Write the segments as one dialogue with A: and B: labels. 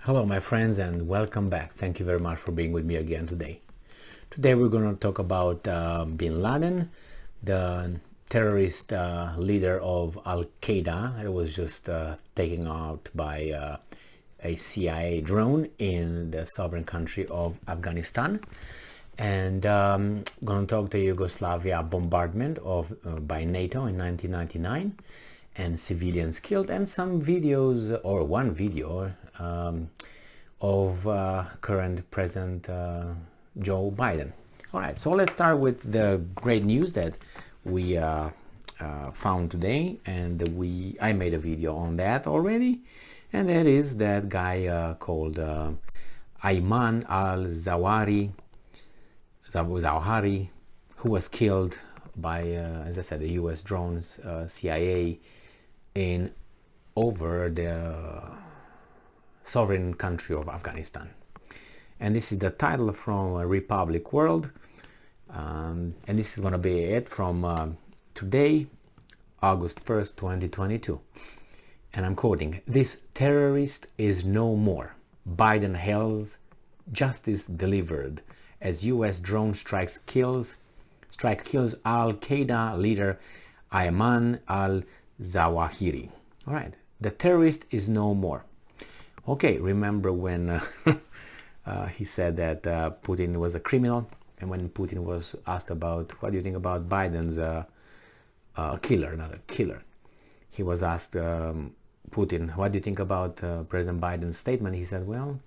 A: Hello my friends and welcome back. Thank you very much for being with me again today. Today we're going to talk about Bin Laden, the terrorist leader of Al-Qaeda. It was just taken out by a CIA drone in the sovereign country of Afghanistan. And I'm going to talk to Yugoslavia bombardment by NATO in 1999 and civilians killed, and some videos, or one video of current President Joe Biden. All right, so let's start with the great news that we found today, and I made a video on that already, and that is that guy called Ayman al-Zawahiri, who was killed by, as I said, the U.S. drones, CIA, over the sovereign country of Afghanistan. And this is the title from Republic World, and this is going to be it from today, August 1st, 2022. And I'm quoting, "This terrorist is no more. Biden hails justice delivered as U.S. drone strike kills Al-Qaeda leader Ayman al-Zawahiri." All right, the terrorist is no more. Okay, remember when he said that Putin was a criminal, and when Putin was asked about what do you think about Biden's killer, not a killer, he was asked, Putin, what do you think about President Biden's statement? He said, well,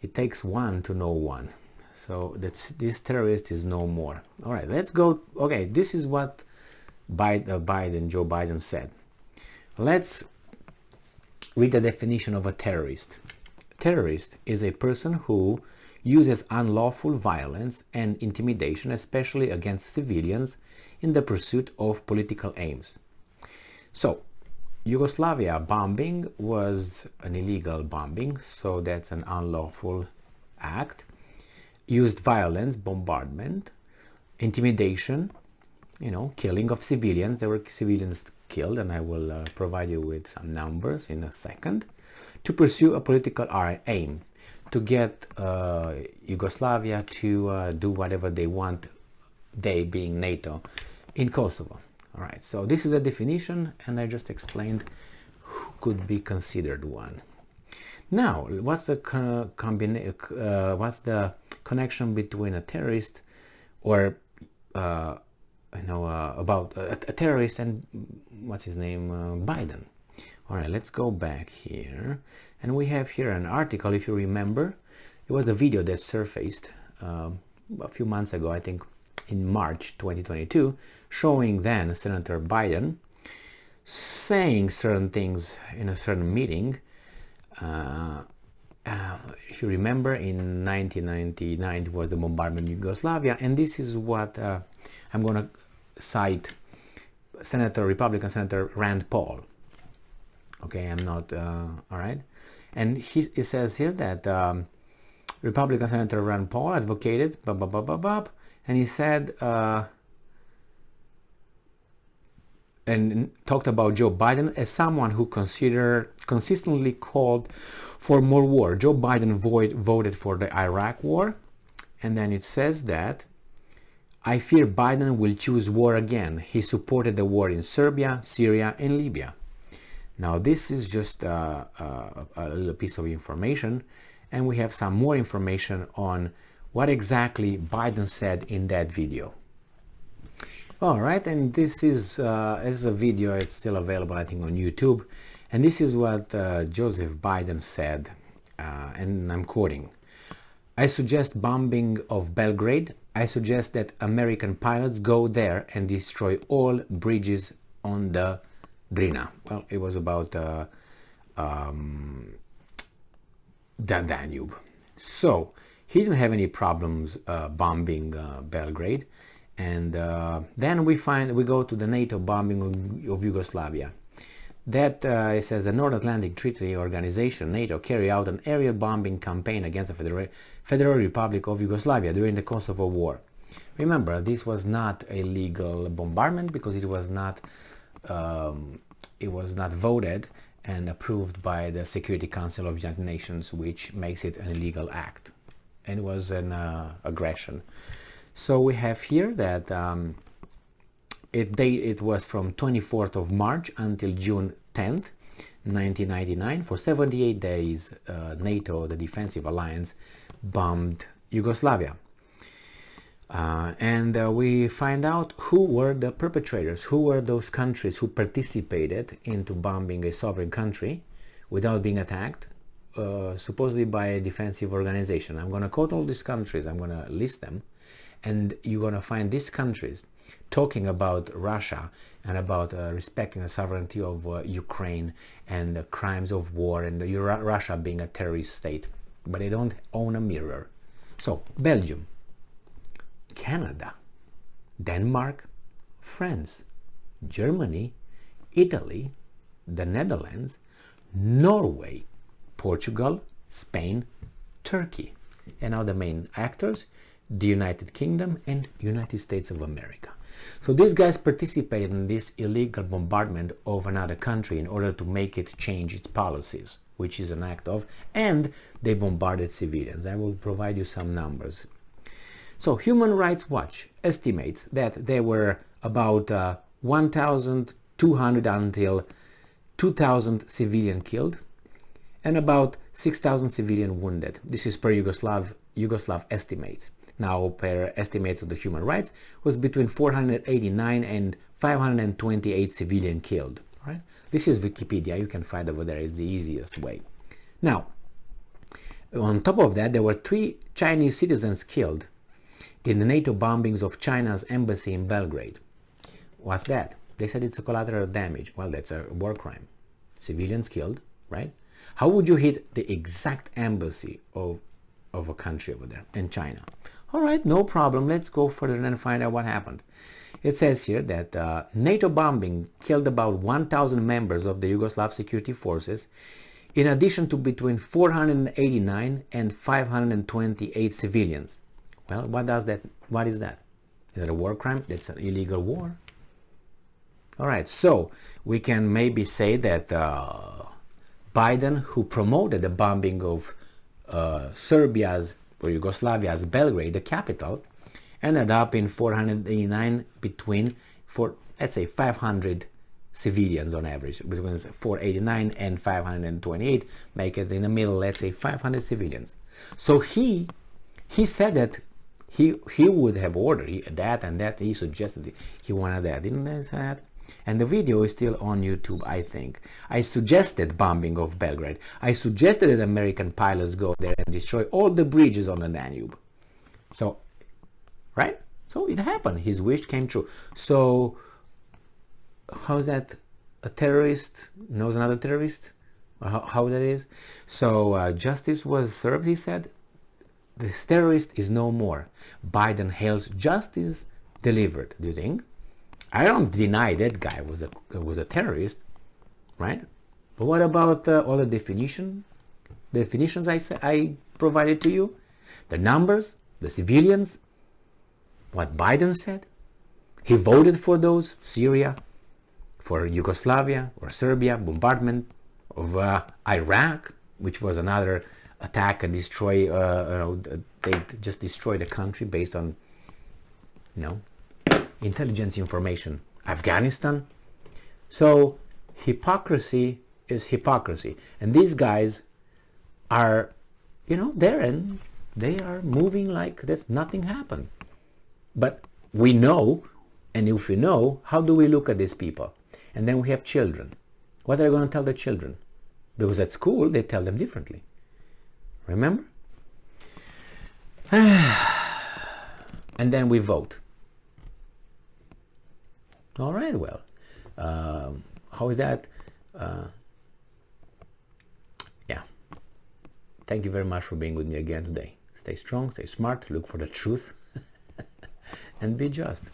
A: it takes one to know one. So this terrorist is no more. All right, let's go. Okay, this is what Joe Biden said. Let's read the definition of a terrorist. Terrorist is a person who uses unlawful violence and intimidation, especially against civilians, in the pursuit of political aims. So, Yugoslavia bombing was an illegal bombing, so that's an unlawful act. Used violence, bombardment, intimidation, killing of civilians. There were civilians killed, and I will provide you with some numbers in a second, to pursue a political aim, to get Yugoslavia to do whatever they want, they being NATO, in Kosovo. All right, so this is a definition, and I just explained who could be considered one. Now, what's the connection between a terrorist, or about a terrorist, and what's his name, Biden? All right, let's go back here, and we have here an article. If you remember, it was a video that surfaced a few months ago, I think in March 2022, showing then Senator Biden saying certain things in a certain meeting. If you remember, in 1999 was the bombardment in Yugoslavia, and this is what I'm going to cite Republican Senator Rand Paul. Okay, I'm not, all right. And it says here that Republican Senator Rand Paul advocated, and he said, and talked about Joe Biden as someone who consistently called for more war. Joe Biden voted for the Iraq war, and then it says that, "I fear Biden will choose war again. He supported the war in Serbia, Syria, and Libya." Now this is just a little piece of information, and we have some more information on what exactly Biden said in that video. All right, and this is a video. It's still available, I think, on YouTube, and this is what Joseph Biden said, and I'm quoting, "I suggest bombing of Belgrade. I suggest that American pilots go there and destroy all bridges on the Drina." Well, it was about the Danube. So he didn't have any problems bombing Belgrade. And then we go to the NATO bombing of Yugoslavia. That it says the North Atlantic Treaty Organization, NATO, carried out an aerial bombing campaign against the Federal Republic of Yugoslavia during the Kosovo War. Remember, this was not a legal bombardment because it was not voted and approved by the Security Council of the United Nations, which makes it an illegal act, and it was an aggression. So we have here that it was from 24th of March until June 10th, 1999. For 78 days, NATO, the defensive alliance, bombed Yugoslavia. And we find out who were the perpetrators, who were those countries who participated into bombing a sovereign country without being attacked, supposedly by a defensive organization. I'm going to quote all these countries, I'm going to list them, and you're going to find these countries talking about Russia and about respecting the sovereignty of Ukraine and the crimes of war and Russia being a terrorist state, but they don't own a mirror. So Belgium, Canada, Denmark, France, Germany, Italy, the Netherlands, Norway, Portugal, Spain, Turkey. And now the main actors, the United Kingdom and United States of America. So these guys participated in this illegal bombardment of another country in order to make it change its policies, which is an act of, and they bombarded civilians. I will provide you some numbers. So Human Rights Watch estimates that there were about 1,200 until 2,000 civilian killed and about 6,000 civilian wounded. This is per Yugoslav estimates. Now, per estimates of the human rights, was between 489 and 528 civilian killed. Right? This is Wikipedia. You can find over there. It's the easiest way. Now, on top of that, there were 3 Chinese citizens killed in the NATO bombings of China's embassy in Belgrade. What's that? They said it's a collateral damage. Well, that's a war crime. Civilians killed, right? How would you hit the exact embassy of a country over there in China? All right, no problem. Let's go further and find out what happened. It says here that NATO bombing killed about 1,000 members of the Yugoslav security forces, in addition to between 489 and 528 civilians. Well, what is that? Is it a war crime? It's an illegal war. All right, so we can maybe say that Biden, who promoted the bombing of Serbia's or Yugoslavia's Belgrade, the capital, ended up in 489 between, let's say, 500 civilians on average. Between 489 and 528, make it in the middle, let's say 500 civilians. So he said that he would have ordered that and that. He suggested he wanted that, didn't he say that? And the video is still on YouTube, I think. I suggested bombing of Belgrade. I suggested that American pilots go there and destroy all the bridges on the Danube. So, right? So it happened. His wish came true. So, how's that? A terrorist knows another terrorist? How that is? So, justice was served, he said. This terrorist is no more. Biden hails justice delivered. Do you think? I don't deny that guy was a terrorist, right? But what about all the definitions I provided to you? The numbers, the civilians, what Biden said? He voted for those, Syria, for Yugoslavia or Serbia, bombardment of Iraq, which was another attack and destroy, they just destroyed the country based on, intelligence information. Afghanistan. So hypocrisy is hypocrisy, and these guys are there and they are moving like there's nothing happened. But we know, and if we know, how do we look at these people? And then we have children. What are they going to tell the children? Because at school they tell them differently. Remember? And then we vote. All right, well, how is that? Yeah. Thank you very much for being with me again today. Stay strong, stay smart, look for the truth, and be just.